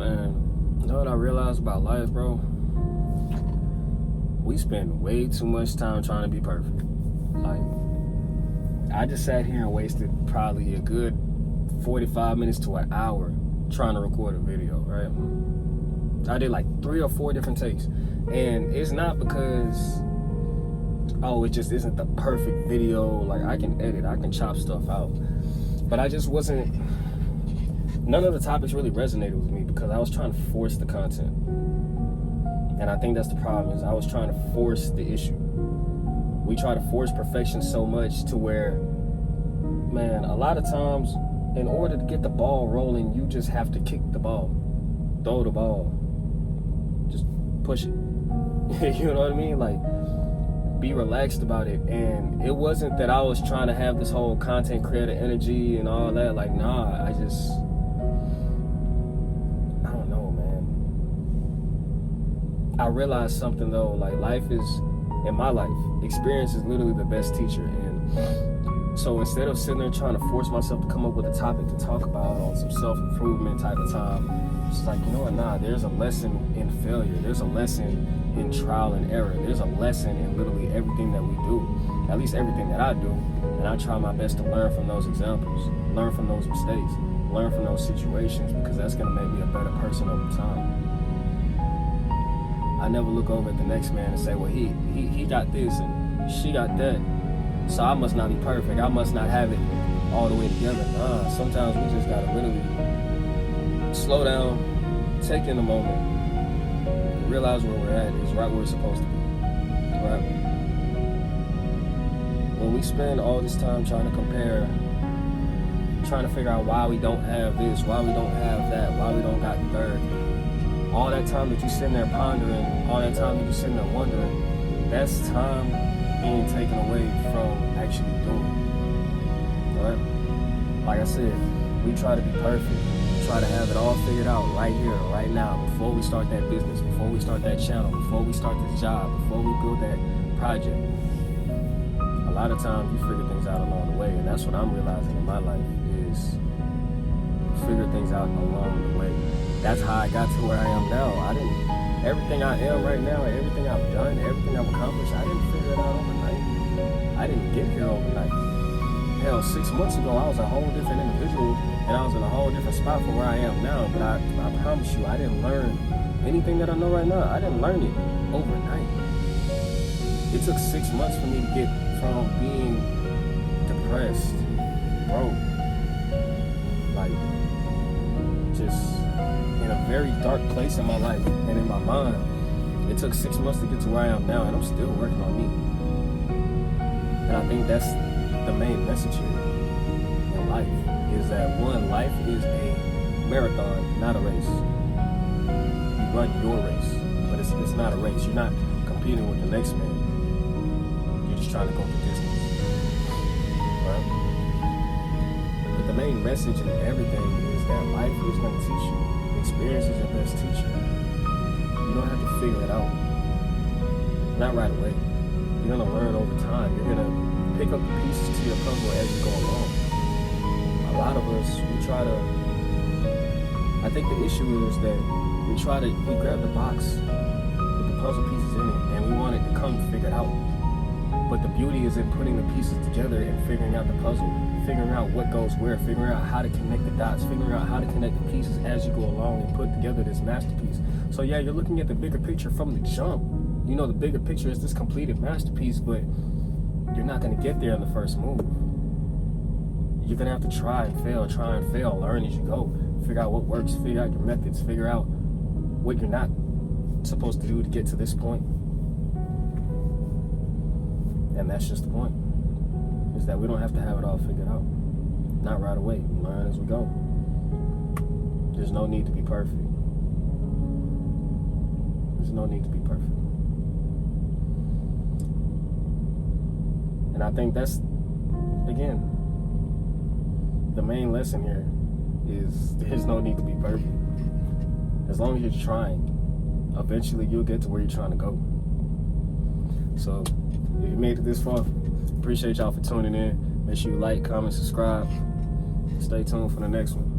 Man, you know what I realized about life, bro? We spend way too much time trying to be perfect. Like, I just sat here and wasted probably a good 45 minutes to an hour trying to record a video, right? I did like 3 or 4 different takes. And it's not because, it just isn't the perfect video. Like, I can edit, I can chop stuff out. But I just wasn't, none of the topics really resonated with me because I was trying to force the content. And I think that's the problem, is I was trying to force the issue. We try to force perfection so much to where, man, a lot of times, in order to get the ball rolling, you just have to kick the ball, throw the ball, just push it. You know what I mean? Like, be relaxed about it. And it wasn't that I was trying to have this whole content creator energy and all that. Like, nah, I don't know, man. I realized something though, like in my life, experience is literally the best teacher. And so instead of sitting there trying to force myself to come up with a topic to talk about on some self-improvement type of time, it's like, you know what, nah, there's a lesson in failure. There's a lesson in trial and error. There's a lesson in literally everything that we do, at least everything that I do. And I try my best to learn from those examples, learn from those mistakes, learn from those situations, because that's gonna make me a better person over time. I never look over at the next man and say, well, he got this and she got that, so I must not be perfect. I must not have it all the way together. Nah, sometimes we just gotta literally slow down, take in a moment, realize where we're at is right where we're supposed to be, right? When we spend all this time trying to compare, trying to figure out why we don't have this, why we don't have that, why we don't got the third, all that time that you're sitting there pondering, all that time that you're sitting there wondering, that's time being taken away from actually doing, right? Like I said, we try to be perfect, try to have it all figured out right here, right now, before we start that business, before we start that channel, before we start this job, before we build that project. A lot of times you figure things out along the way, and that's what I'm realizing in my life, is figure things out along the way. That's how I got to where I am now. Everything I am right now, everything I've done, everything I've accomplished, I didn't figure it out overnight. I didn't get here overnight. Hell, 6 months ago, I was a whole different individual, and I was in a whole different spot from where I am now. But I promise you, I didn't learn anything that I know right now. I didn't learn it overnight. It took 6 months for me to get from being depressed, broke, like, just in a very dark place in my life and in my mind. It took 6 months to get to where I am now, and I'm still working on me. And I think that's the main message here in life, is that one, life is a marathon, not a race. You run your race, but it's not a race. You're not competing with the next man. You're just trying to go the distance, right? But the main message in everything is that life is going to teach you. Experience is your best teacher. You don't have to figure it out. Not right away. You're going to learn over time. You're going to pick up the pieces to your puzzle as you go along. A lot of us, I think the issue is that we grab the box with the puzzle pieces in it, and we want it to come figured out. But the beauty is in putting the pieces together and figuring out the puzzle, figuring out what goes where, figuring out how to connect the dots, figuring out how to connect the pieces as you go along and put together this masterpiece. So yeah, you're looking at the bigger picture from the jump. You know, the bigger picture is this completed masterpiece, but you're not going to get there in the first move. You're going to have to try and fail, learn as you go, figure out what works, figure out your methods, figure out what you're not supposed to do to get to this point. And that's just the point, is that we don't have to have it all figured out. Not right away. We learn as we go. There's no need to be perfect. There's no need to be perfect. And I think that's, again, the main lesson here is there's no need to be perfect. As long as you're trying, eventually you'll get to where you're trying to go. So if you made it this far, appreciate y'all for tuning in. Make sure you like, comment, subscribe. Stay tuned for the next one.